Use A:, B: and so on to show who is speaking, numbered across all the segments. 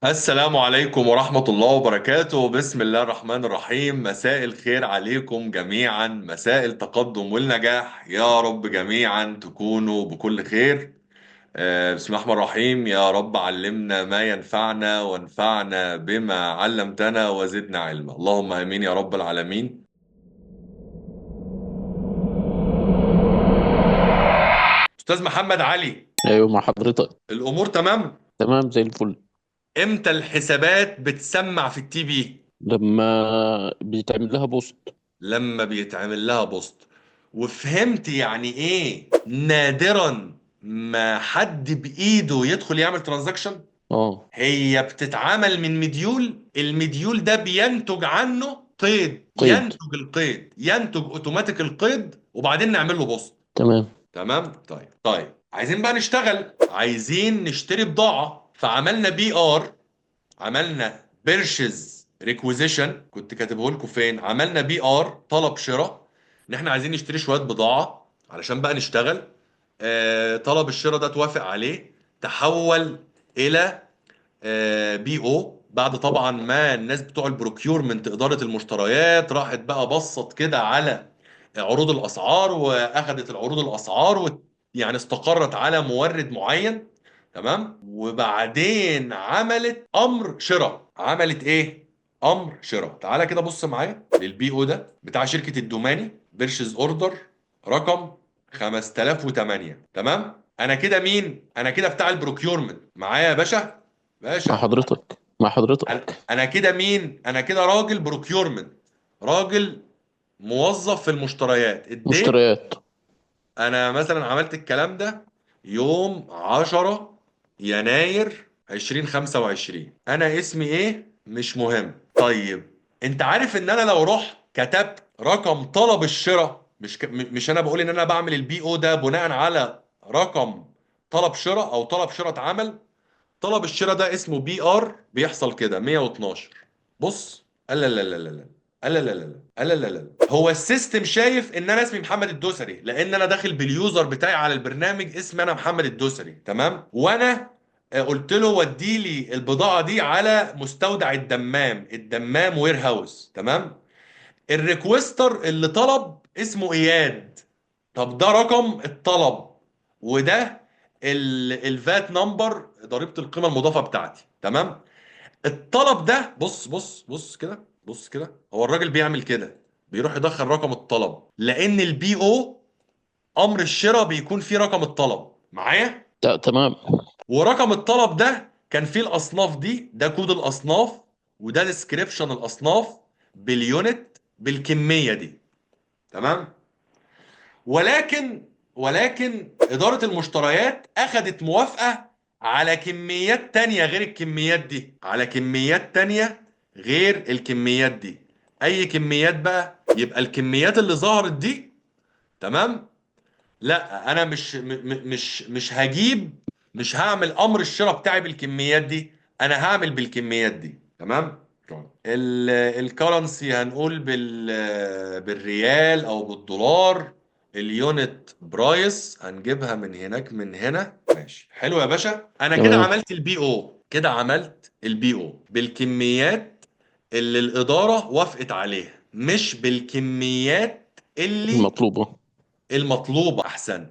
A: السلام عليكم ورحمة الله وبركاته. بسم الله الرحمن الرحيم. مساء الخير عليكم جميعا، مساء التقدم والنجاح يا رب. جميعا تكونوا بكل خير. بسم الله الرحمن الرحيم. يا رب علمنا ما ينفعنا وانفعنا بما علمتنا وزدنا علما، اللهم امين يا رب العالمين. استاذ محمد علي،
B: ايوه، مع حضرتك.
A: الامور تمام؟
B: تمام زي الفل.
A: امتى الحسابات بتسمع في التي بي؟
B: لما بيتعمل لها بوست.
A: لما بيتعمل لها بوست. وفهمت يعني ايه نادرا ما حد بايده يدخل يعمل ترانزاكشن.
B: اه.
A: هي بتتعمل من مديول، المديول ده بينتج عنه قيد،
B: قيد.
A: ينتج القيد، ينتج اوتوماتيك القيد، وبعدين نعمل له بوست.
B: تمام.
A: تمام. طيب عايزين بقى نشتغل، عايزين نشتري بضاعة، فعملنا بي ار، عملنا بيرشيز ريكويزيشن، كنت كاتبه لكم فين، عملنا بي ار طلب شراء، ان احنا عايزين نشتري شويه بضاعه علشان بقى نشتغل. طلب الشراء ده توافق عليه، تحول الى بي او، بعد طبعا ما الناس بتوع البروكيورمنت اداره المشتريات راحت بقى بصت كده على عروض الاسعار، واخدت العروض الاسعار يعني استقرت على مورد معين. تمام. وبعدين عملت امر شراء. عملت ايه؟ امر شراء. تعالى كده بص معايا للبي او ده بتاع شركه الدوماني، بيرشيز اوردر رقم 5008. تمام. انا كده مين؟ انا كده بتاع البروكيورمنت معايا يا باشا.
B: مع
A: باشا،
B: حضرتك مع
A: انا
B: حضرتك.
A: أنا كده مين؟ انا كده راجل بروكيورمنت، راجل موظف في المشتريات. اديت،
B: مشتريات.
A: انا مثلا عملت الكلام ده يوم 10 يناير 2025. انا اسمي ايه مش مهم. طيب انت عارف ان انا لو رحت كتبت رقم طلب الشراء، مش انا بقول ان انا بعمل البي او ده بناء على رقم طلب شراء او طلب شراء اتعمل. طلب الشراء ده اسمه بي ار، بيحصل كده 112. بص، لا لا لا لا لا لا لا لا لا لا لا لا. هو السيستم شايف ان انا اسمي محمد الدوسري، لان انا داخل باليوزر بتاعي على البرنامج اسمي انا محمد الدوسري. تمام. وانا قلت له ودي لي البضاعه دي على مستودع الدمام وير هاوس. تمام. الريكوستر اللي طلب اسمه اياد. طب ده رقم الطلب، وده الفات نمبر، ضريبة القيمة المضافة بتاعتي. تمام. الطلب ده، بص كده، بص كده، هو الراجل بيعمل كده، بيروح يدخل رقم الطلب، لان البي او امر الشراء بيكون فيه رقم الطلب معايا.
B: تمام.
A: ورقم الطلب ده كان فيه الاصناف دي، ده كود الاصناف، وده ديسكريبشن الاصناف باليونت بالكمية دي. تمام. ولكن إدارة المشتريات أخذت موافقة على كميات تانية غير الكميات دي، على كميات تانية غير الكميات دي. أي كميات بقى؟ يبقى الكميات اللي ظهرت دي. تمام. لا أنا مش هجيب، مش هعمل أمر الشراء بتاعي بالكميات دي، أنا هعمل بالكميات دي. تمام. الكرنسي هنقول بالريال او بالدولار. اليونت برايس هنجيبها من هناك من هنا. ماشي، حلو يا باشا. انا كده
B: تمام.
A: عملت البي او، كده عملت البي او بالكميات اللي الاداره وافقت عليها، مش بالكميات اللي
B: المطلوبة.
A: المطلوبه. احسن.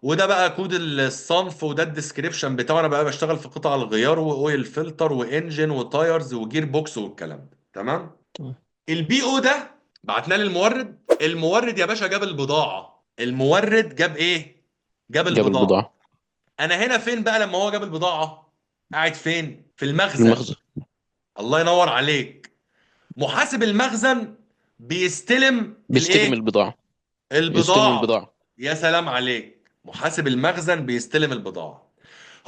A: وده بقى كود الصنف، وده الديسكريبشن بتاعه. انا بقى بشتغل في قطع الغيار واويل فلتر وانجن وتايرز وجير بوكس والكلام ده. تمام.
B: تمام.
A: البي او ده بعتناه للمورد. المورد يا باشا جاب البضاعة. المورد جاب ايه؟ جاب
B: جاب
A: البضاعة.
B: البضاعة.
A: انا هنا فين بقى لما هو جاب البضاعة؟ قاعد فين؟ في
B: في
A: المخزن.
B: المخزن.
A: الله ينور عليك. محاسب المخزن بيستلم
B: بيستلم
A: الايه؟
B: البضاعة. يستلم
A: البضاعة.
B: البضاعة.
A: يا سلام عليك. محاسب المخزن بيستلم البضاعة.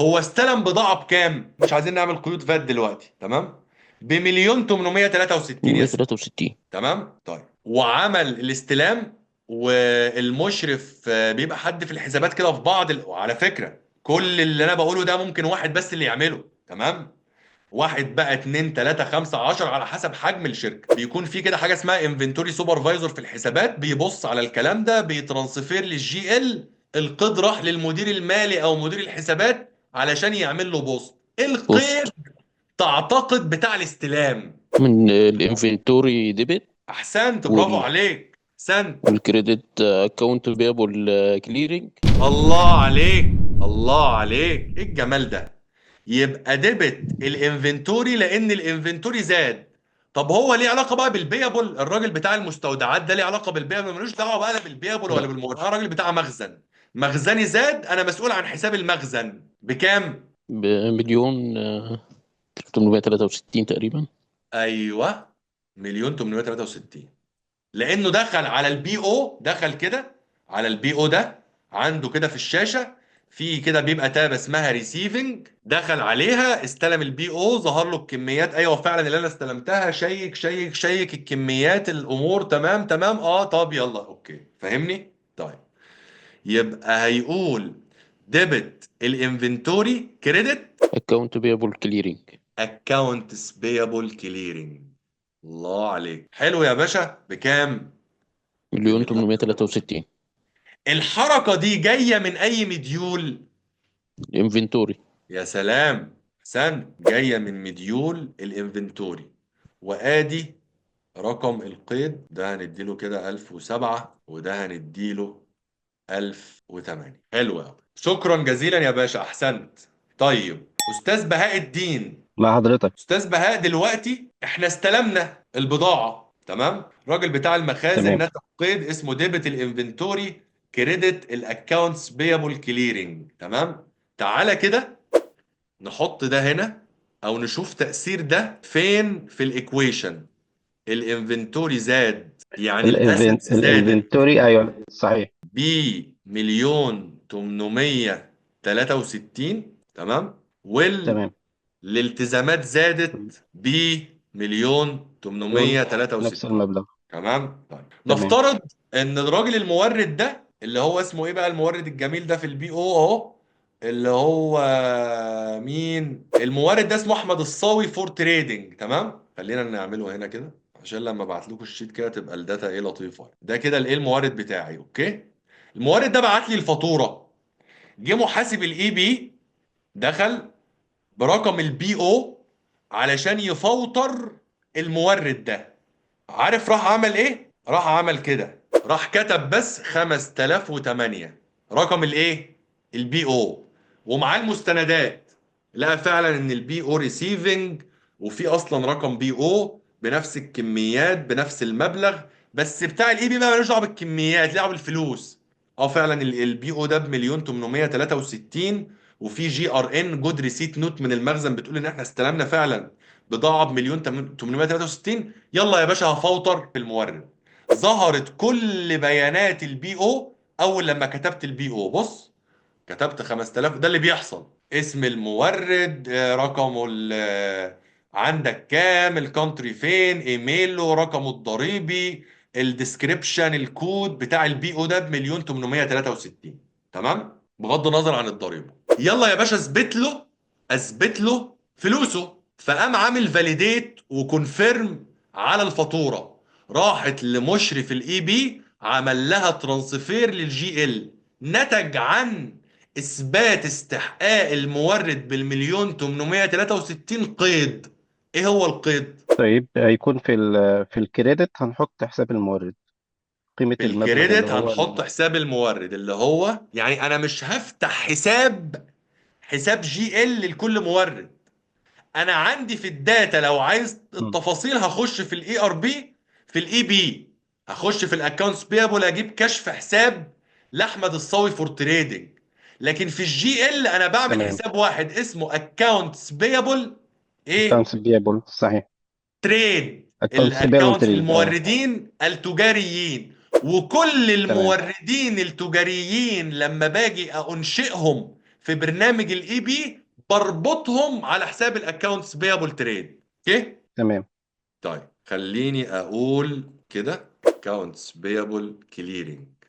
A: هو استلم بضاعة بكام؟ مش عايزين نعمل قيود فات دلوقتي. تمام. بمليون 863 يا سيدي.
B: 163.
A: تمام. طيب وعمل الاستلام، والمشرف بيبقى حد في الحسابات كده في بعض وعلى فكرة كل اللي انا بقوله ده ممكن واحد بس اللي يعمله. تمام. واحد بقى، اتنين، تلاتة، خمسة، عشر، على حسب حجم الشركة. بيكون في كده حاجة اسمها انفنتوري سوبرفايزر في الحسابات، بيبص على الكلام ده، بيترانسفير للجي ال، القيد راح للمدير المالي او مدير الحسابات علشان يعمل له بوست. القيد
B: بوست.
A: تعتقد بتاع الاستلام؟
B: من الانفنتوري ديبت
A: احسنت، برافو عليك، احسنت.
B: والكريدت اكونت بيبل كليرنج.
A: الله عليك، الله عليك، ايه الجمال ده. يبقى ديبت الانفنتوري لان الانفنتوري زاد. طب هو ليه علاقه بقى بالبيبل؟ الراجل بتاع المستودعات ده ليه علاقه بالبيبل؟ ملوش دعوه بقى لا بالبيبل ولا
B: لا،
A: بالمورد، انا راجل بتاع مخزن. مخزني زاد، انا مسؤول عن حساب المخزن بكام؟
B: بمليون 863 تقريبا.
A: ايوه، مليون 863. لانه دخل على البي او، دخل كده على البي او ده، عنده كده في الشاشه في كده بيبقى تاب اسمها ريسيفنج، دخل عليها استلم البي او، ظهر له الكميات، ايوه فعلا اللي انا استلمتها، شيك شيك شيك الكميات، الامور تمام تمام، اه طب يلا اوكي، فاهمني؟ طيب، يبقى هيقول ديبت الانفنتوري، كريدت
B: اكونت بيبل كليرنج.
A: اكاونتس بيبل كليرنج. الله عليك، حلو يا باشا، بكام؟
B: مليون
A: بمليون.
B: 863.
A: الحركة دي جاية من أي مديول؟
B: انفنتوري.
A: يا سلام، أحسنت، جاية من مديول الانفنتوري. وآدي رقم القيد ده، هنديله كده 1007، وده هنديله 1008. حلو أوي، شكرا جزيلا يا باشا، أحسنت. طيب أستاذ بهاء الدين،
C: مع حضرتك.
A: استاذ بهاء، دلوقتي احنا استلمنا البضاعه، تمام؟ الراجل بتاع المخازن
C: تمام.
A: نسخ قيد اسمه ديبت الانفنتوري كريدت الاكونتس بيبل كليرنج، تمام؟ تعالى كده نحط ده هنا، او نشوف تأثير ده فين في الايكويشن. الانفنتوري زاد يعني الاسيتس زادت
C: الانفنتوري، ايوه صحيح.
A: ب مليون 863، تمام؟
C: تمام.
A: الالتزامات زادت بمليون
C: مليون، نفس
A: 863.
C: المبلغ.
A: تمام، طيب
C: تمام.
A: نفترض ان الراجل المورد ده اللي هو اسمه ايه بقى، المورد الجميل ده في البي او اهو، اللي هو مين المورد ده؟ اسمه احمد الصاوي فور تريدنج، تمام؟ خلينا نعمله هنا كده عشان لما ابعت لكم الشيت كده تبقى الداتا ايه لطيفه. ده كده الايه المورد بتاعي، اوكي. المورد ده بعت لي الفاتوره، جه محاسب الاي بي دخل برقم البي او علشان يفوتر المورد ده. عارف راح عمل ايه؟ راح عمل كده، راح كتب بس 5008 رقم الايه؟ البي او، ومعاه المستندات، لقى فعلا ان البي او ريسيفنج، وفي اصلا رقم بي او بنفس الكميات بنفس المبلغ، بس بتاع الاي بي بقى ملوش دعوه بالكميات، ليه دعوه بالفلوس. اه فعلا البي او ده بمليون 863، وفي جي ار ان جود ريسيت نوت من المخزن بتقول ان احنا استلمنا فعلا بضاعه بمليون 863. يلا يا باشا هفوتر في المورد. ظهرت كل بيانات البي او اول لما كتبت البي او، بص كتبت 5000، ده اللي بيحصل، اسم المورد، رقمه عندك كام، الكونتري فين، ايميله، رقمه الضريبي، الديسكريبشن، الكود بتاع البي او ده بمليون 863، تمام؟ بغض النظر عن الضريبه. يلا يا باشا اثبت له، اثبت له فلوسه. فقام عامل فاليديت وكونفيرم على الفاتوره، راحت لمشرف الاي بي عمل لها ترانسفير للجي ال، نتج عن اثبات استحقاق المورد بالمليون 863 قيد. ايه هو القيد؟
C: طيب هيكون في الكريدت هنحط حساب المورد، قيمة
A: في
C: المبلغ اللي
A: الكريدت
C: هو
A: هنحط حساب المورد اللي هو، يعني انا مش هفتح حساب جي ال لكل مورد. انا عندي في الداتا لو عايز
C: مم.
A: التفاصيل هخش في الاي ار بي، في الاي بي هخش في الاكونتس بيبل اجيب كشف حساب لاحمد الصاوي فور تريدنج. لكن في الجي ال انا بعمل
C: تمام.
A: حساب واحد اسمه اكونتس بيبل ايه؟
C: اكونتس بيبل، صحيح.
A: تريد،
C: اكونتس بيبل
A: الاكونتس
C: تريد، اه.
A: الموردين التجاريين. وكل
C: تمام.
A: الموردين التجاريين لما باجي انشئهم في برنامج الاي بي بربطهم على حساب الاكونتس بيبل تريد، اوكي.
C: تمام.
A: طيب خليني اقول كده accounts payable clearing.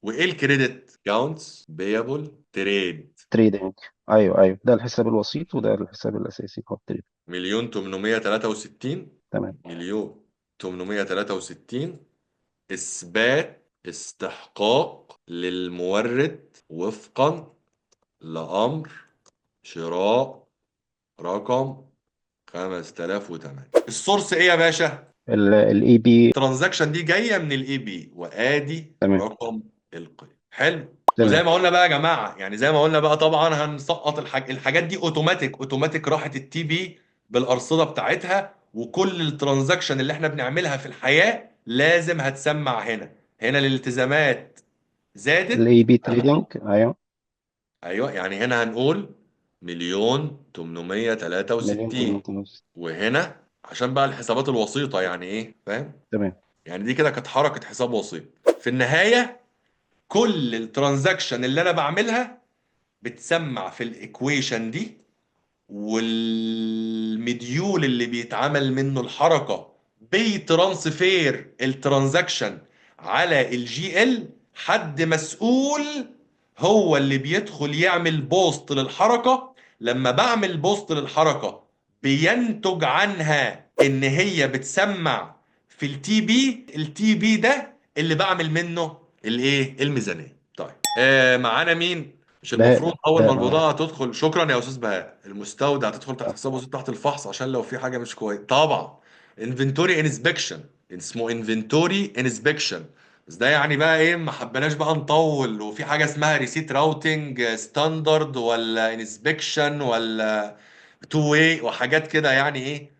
A: وايه الكريدت؟ accounts payable trade.
C: تريدنج. ايوه ايوه، ده الحساب الوسيط وده الحساب الاساسي هو التريد.
A: مليون 863،
C: تمام.
A: مليون 863 إثبات استحقاق للمورد وفقا لأمر شراء رقم 5008. السورس ايه يا باشا؟
C: الاي بي.
A: الترانزاكشن دي جايه من الاي بي، وادي
C: تمام.
A: رقم القيد. حلو. وزي
C: تمام.
A: ما قلنا بقى يا جماعه، يعني زي ما قلنا بقى، طبعا هنسقط الحاجات دي اوتوماتيك راحت التي بي بالارصده بتاعتها، وكل الترانزاكشن اللي احنا بنعملها في الحياه لازم هتسمع هنا. هنا الالتزامات زادت.
C: الاي بي تريدنج، ايوه.
A: ايوه، يعني هنا هنقول مليون
C: مليون
A: 863.
C: 800.
A: وهنا عشان بقى الحسابات الوسيطه، يعني ايه فاهم؟
C: تمام.
A: يعني دي كده كانت حركه حساب وسيط. في النهايه كل الترانزاكشن اللي انا بعملها بتسمع في الايكويشن دي، والمديول اللي بيتعمل منه الحركه بيترانسفير الترانزاكشن على الجي ال. حد مسؤول هو اللي بيدخل يعمل بوست للحركه. لما بعمل بوست للحركه بينتج عنها ان هي بتسمع في التي بي ده اللي بعمل منه الايه؟ الميزانيه. طيب معانا مين؟ مش المفروض
C: بهاء
A: اول ما
C: بهاء معايا.
A: البضاعه تدخل، شكرا يا استاذ بهاء، المستودع تدخل تحت حساب وسيط تحت الفحص عشان لو في حاجه مش كويس؟ طبعا انفنتوري انسبكشن، اسمه انفنتوري انسبكشن. بس ده يعني بقى ايه، ما حبيناش بقى نطول، وفي حاجه اسمها ريسيت راوتنج ستاندرد، ولا انسبكشن، ولا تو واي، وحاجات كده يعني ايه.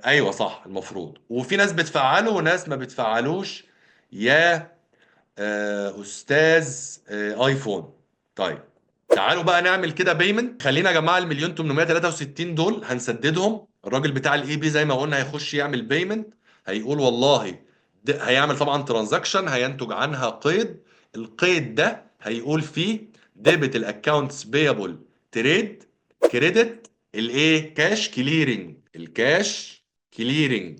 A: ايوه صح المفروض، وفي ناس بتفعله وناس ما بتفعلوش يا استاذ ايفون. طيب تعالوا بقى نعمل كده بيمنت. خلينا يا جماعه المليون 863 دول هنسددهم. الراجل بتاع الاي بي زي ما قلنا هيخش يعمل بيمنت، هيقول والله هيعمل طبعا ترانزاكشن هينتج عنها قيد. القيد ده هيقول فيه ديبت الاكونتس بيبل تريد كريدت الايه؟ كاش كليرنج. الكاش كليرنج،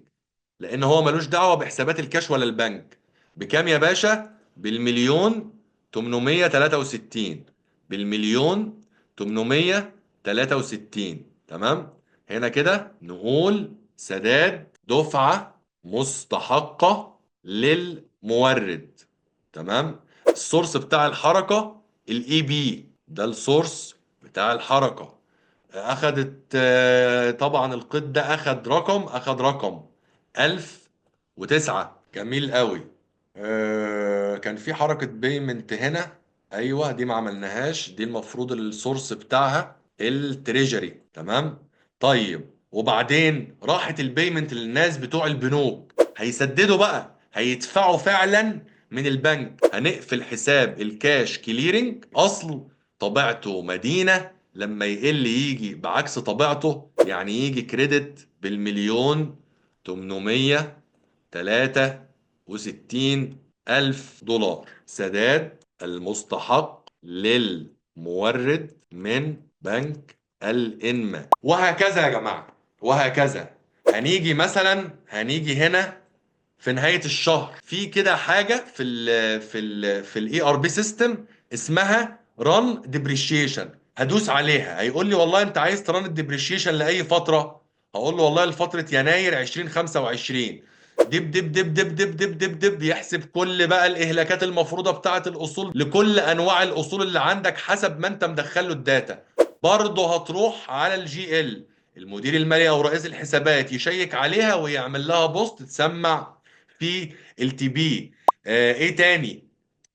A: لان هو ملوش دعوه بحسابات الكاش ولا البنك. بكام يا باشا؟ بالمليون 863. بالمليون 863. تمام. هنا كده نقول سداد دفعه مستحقه للمورد. تمام. السورس بتاع الحركه الاي بي ده، السورس بتاع الحركه. اخدت طبعا القيد ده اخد رقم 1009. جميل قوي. كان في حركة بيمنت هنا. ايوه دي ما عملناهاش، دي المفروض السورس بتاعها التريجري. تمام. طيب وبعدين راحت البيمنت للناس بتوع البنوك، هيسددوا بقى، هيدفعوا فعلا من البنك. هنقفل حساب الكاش كليرنج، اصل طبيعته مدينة، لما يقل يجي بعكس طبيعته، يعني يجي كريدت بالمليون 863 ألف دولار سداد المستحق للمورد من بنك الإنماء. وهكذا يا جماعة، وهكذا. هنيجي هنا في نهاية الشهر في كده حاجة في الاي ار بي سيستم اسمها ران ديبريشيشن. هدوس عليها هيقول لي والله انت عايز تران الديبريشيشن لاي فترة؟ هقول له والله لفترة يناير 2025. دب دب دب دب دب دب دب دب، يحسب كل بقى الاهلاكات المفروضة بتاعة الاصول لكل انواع الاصول اللي عندك حسب ما انت مدخل له الداتا. برضه هتروح على الجي ال، المدير المالي او رئيس الحسابات يشيك عليها ويعمل لها بوست تسمع في التي بي. ايه تاني؟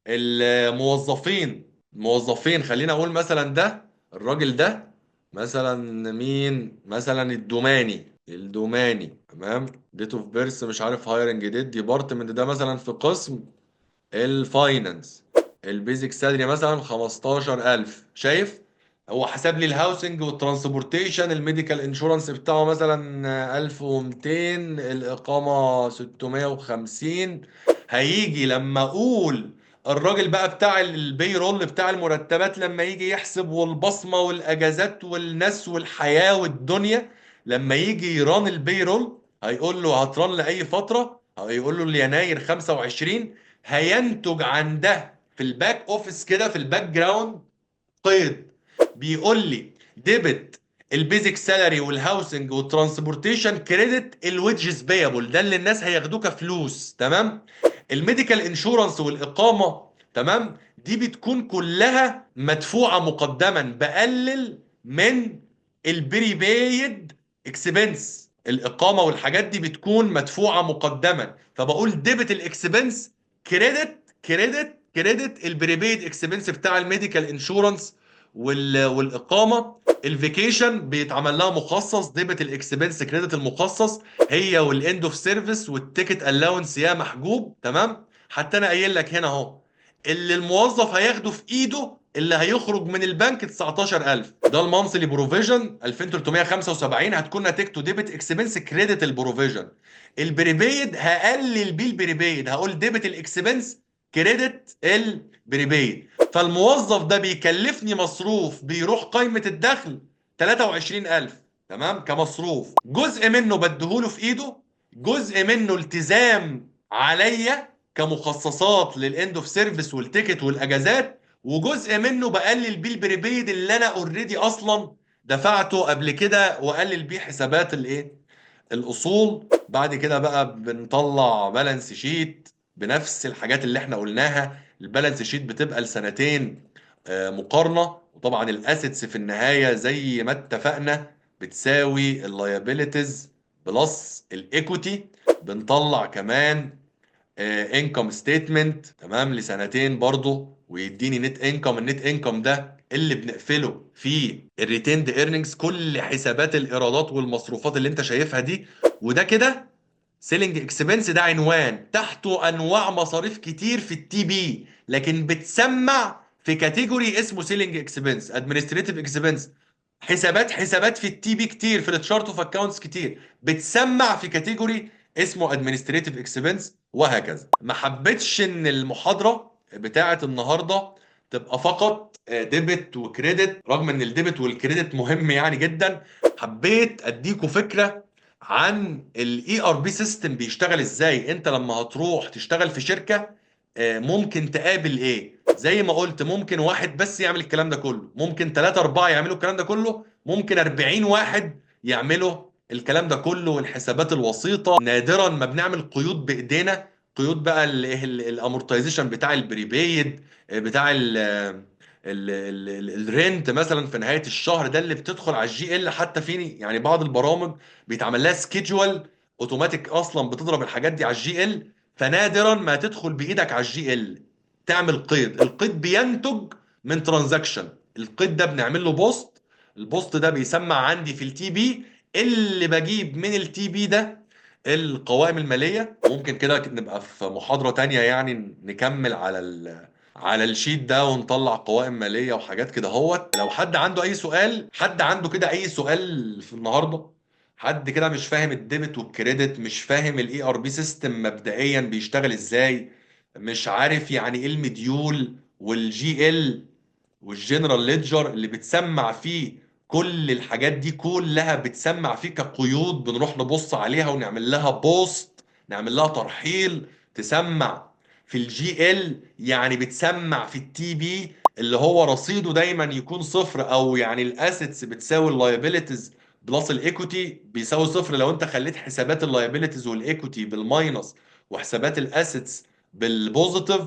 A: الموظفين خلينا اقول مثلا ده الراجل ده، مثلا مين؟ مثلا الدوماني. تمام. ديت اوف بيرث مش عارف، هايرنج ديت ديبارتمنت، ده مثلا في قسم الفاينانس. البيزك سالري مثلا 15,000. شايف؟ هو حسب لي الهاوسنج والترانسبورتيشن، الميديكال انشورنس بتاعه مثلا 1200، الإقامة 650. هيجي لما أقول الراجل بقى بتاع البي رول بتاع المرتبات، لما يجي يحسب والبصمة والأجازات والناس والحياة والدنيا، لما يجي يران البي رول هيقول له هتران لأي فترة، هيقول له ليناير 25. هينتج عن ده في الباك اوفيس كده في الباك جراوند قيد بيقول لي ديبت البيزك سالاري والهاوسنج والترانسبورتيشن كريدت الويدجز بيبل، ده اللي الناس هياخدوه كفلوس. تمام. الميديكال انشورنس والاقامه، تمام، دي بتكون كلها مدفوعه مقدما، بقلل من البريبايد اكسبنس الاقامه والحاجات دي بتكون مدفوعه مقدما، فبقول ديبت الاكسبنس، كريدت البريبيد اكسبنس بتاع الميديكال انشورنس والاقامه. الفيكيشن بيتعمل لها مخصص، ديبت الاكسبنس كريدت المخصص، هي والاند اوف سيرفيس والتيكت الاونس يا محجوب. تمام. حتى انا قايل لك هنا اهو اللي الموظف هياخده في ايده اللي هيخرج من البنك 19,000، ده المانثلي بروفيجن 2375 هتكون نتيجته ديبت اكسبنس كريدت البروفيجن. البريبيد هقلل بيه البريبيد، هقول ديبت الاكسبنس كريدت البريبيد. فالموظف ده بيكلفني مصروف بيروح قائمة الدخل 23,000، تمام، كمصروف. جزء منه بديهوله في ايده، جزء منه التزام عليا كمخصصات للاند اوف سيرفيس والتيكت والاجازات، وجزء منه بقلل بيه البريبيد اللي انا اوريدي اصلا دفعته قبل كده، واقلل بيه حسابات الايه، الاصول. بعد كده بقى بنطلع بالانس شيت بنفس الحاجات اللي احنا قلناها. البالانس شيت بتبقى لسنتين مقارنة، وطبعا الاسيتس في النهاية زي ما اتفقنا بتساوي اللايبيليتيز بلس الايكوتي. بنطلع كمان انكم ستيتمنت، تمام، لسنتين برضه، ويديني نت انكم. النت انكم ده اللي بنقفله في الريتيند ايرنينجز، كل حسابات الايرادات والمصروفات اللي انت شايفها دي. وده كده سيلينج اكسبنس، ده عنوان تحته انواع مصاريف كتير في التي بي، لكن بتسمع في كاتيجوري اسمه سيلينج اكسبنس. ادمنستريتيف اكسبنس، حسابات في التي بي كتير، في التشارت اوف اكاونتس كتير، بتسمع في كاتيجوري اسمه ادمنستريتيف اكسبنس، وهكذا. ما حبيتش ان المحاضره بتاعه النهارده تبقى فقط ديبت وكريدت، رغم ان الديبت والكريدت مهم يعني جدا. حبيت اديكوا فكره عن الاي ار بي سيستم بيشتغل ازاي. انت لما هتروح تشتغل في شركه ممكن تقابل ايه؟ زي ما قلت، ممكن واحد بس يعمل الكلام ده كله، ممكن ثلاثة أربعة يعملوا الكلام ده كله، ممكن 40 واحد يعملوا الكلام ده كله. والحسابات الوسيطة نادرا ما بنعمل قيود بإيدينا، قيود بقى الامورتايزيشن بتاع البريبيد، بتاع الرنت مثلا في نهاية الشهر، ده اللي بتدخل على الجي ال. حتى في يعني بعض البرامج بيتعمل لها سكيدجوال اوتوماتيك، اصلا بتضرب الحاجات دي على الجي ال. فنادرا ما تدخل بايدك على الجي ال تعمل قيد. القيد بينتج من ترانزاكشن، القيد ده بنعمل له بوست، البوست ده بيسمع عندي في التي بي، اللي بجيب من التي بي ده القوائم المالية. ممكن كده نبقى في محاضرة تانية يعني نكمل على على الشيت ده ونطلع قوائم مالية وحاجات كده. هوت لو حد عنده اي سؤال، حد عنده كده اي سؤال في النهاردة، حد كده مش فاهم الديبت والكريدت، مش فاهم الاي ار بي سيستم مبدئيا بيشتغل ازاي، مش عارف يعني ايه المديول والجي ال والجنرال ليدجر اللي بتسمع فيه، كل الحاجات دي كلها بتسمع فيه كقيود، بنروح نبص عليها ونعمل لها بوست، نعمل لها ترحيل تسمع في الجي ال. يعني بتسمع في التي بي اللي هو رصيده دايما يكون صفر، او يعني الاسيتس بتساوي اللايبيليتيز بلس الايكوتي بيساوي صفر. لو انت خليت حسابات اللايبيليتيز والايكوتي بالماينس وحسابات الاسيتس بالبوزيتيف،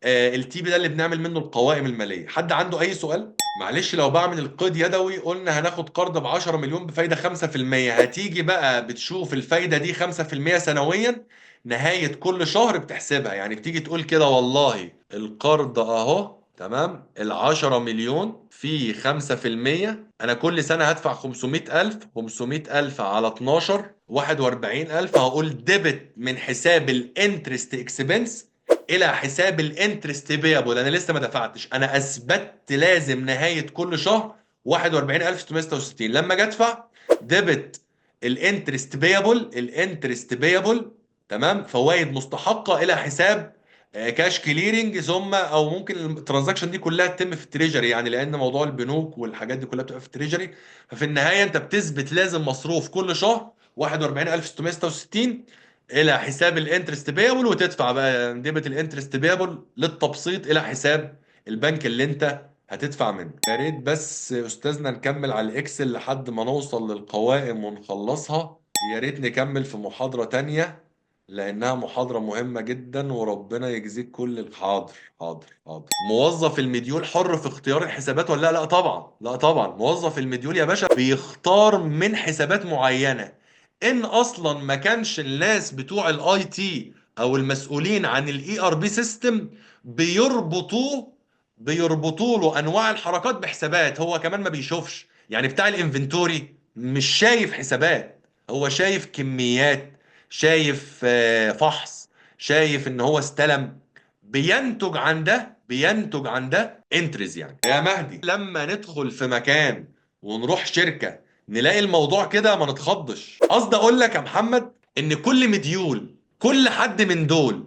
A: التي بي ده اللي بنعمل منه القوائم الماليه. حد عنده اي سؤال؟ معلش لو بعمل القيد يدوي، قلنا هناخد قرض ب 10 مليون بفايده 5%، هتيجي بقى بتشوف الفايده دي 5% سنويا، نهايه كل شهر بتحسبها. يعني بتيجي تقول كده والله القرض اهو، تمام، ال 10 مليون في 5%، انا كل سنه هدفع 500,000، 500,000 على 12 41,000. هقول ديبت من حساب الانترست اكسبنس الى حساب الانترست بيبل. انا لسه ما دفعتش، انا اثبتت لازم نهايه كل شهر 41,666 لما اجي ادفع ديبت الانترست بيبل، الانترست بيبل، تمام، فوائد مستحقه الى حساب كاش كليرنج. ثم او ممكن الترانزاكشن دي كلها تتم في التريجري، يعني لان موضوع البنوك والحاجات دي كلها بتبقى في التريجري. ففي النهايه انت بتثبت لازم مصروف كل شهر 41,666 الى حساب الانترست بيبل، وتدفع بقى ديبت الانترست بيبل للتبسيط الى حساب البنك اللي انت هتدفع منه. يا ريت بس استاذنا نكمل على الاكسل لحد ما نوصل للقوائم ونخلصها. يا ريت نكمل في محاضرة تانية لانها محاضرة مهمة جدا، وربنا يجزيك كل حاضر حاضر حاضر. موظف المديول حر في اختيار الحسابات ولا لا؟ لا طبعا، لا طبعا. موظف المديول يا باشا بيختار من حسابات معينة. ان اصلا ما كانش الناس بتوع الاي تي او المسؤولين عن الاي ار بي سيستم بيربطوا له انواع الحركات بحسابات. هو كمان ما بيشوفش، يعني بتاع الانفنتوري مش شايف حسابات، هو شايف كميات، شايف فحص، شايف ان هو استلم. بينتج عن ده انترز. يعني يا مهدي لما ندخل في مكان ونروح شركة نلاقي الموضوع كده ما نتخضش. قصدي اقول لك يا محمد ان كل مديول، كل حد من دول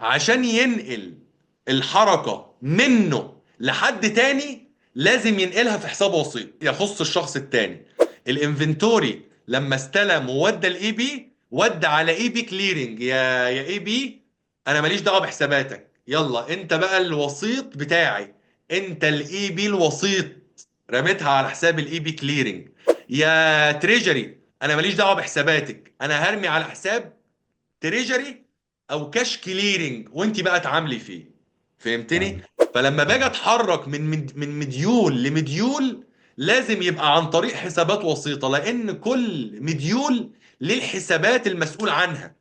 A: عشان ينقل الحركة منه لحد تاني لازم ينقلها في حساب وسيط يخص الشخص التاني. الانفنتوري لما استلم وودى الاي بي، ودى على اي بي كليرنج. يا اي بي، انا ماليش دعوه بحساباتك، يلا انت بقى الوسيط بتاعي، انت الاي بي الوسيط، رميتها على حساب الاي بي كليرنج. يا تريجري، انا ماليش دعوه بحساباتك، انا هرمي على حساب تريجري او كاش كليرنج، وانت بقى تعاملي فيه. فهمتني؟
D: فاهم.
A: فلما باجي
D: فاهم.
A: اتحرك من مديول لمديول لازم يبقى عن طريق حسابات وسيطة، لان كل مديول ليه الحسابات المسؤول عنها.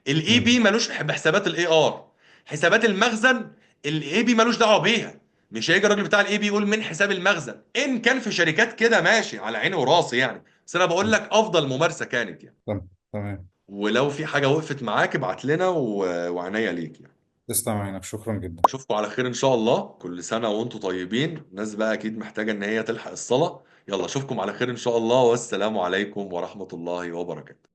A: الاي
D: مم.
A: بي ملوش بحسابات الاي ار. حسابات المخزن الاي بي ملوش دعوه بيها. مش هيجي الراجل بتاع الاي بي يقول من حساب المخزن. ان كان في شركات كده ماشي على عيني وراسي يعني، بس انا بقول
D: مم.
A: لك افضل ممارسه كانت يعني.
D: تمام.
A: ولو في حاجة وقفت معاك ابعت لنا وعنيا ليك يعني.
D: تسلم عينك، شكرا جدا.
A: اشوفكم على خير ان شاء الله. كل سنة وانتم طيبين. الناس بقى اكيد محتاجة ان هي تلحق الصلاة. يلا اشوفكم على خير ان شاء الله، والسلام عليكم ورحمة الله وبركاته.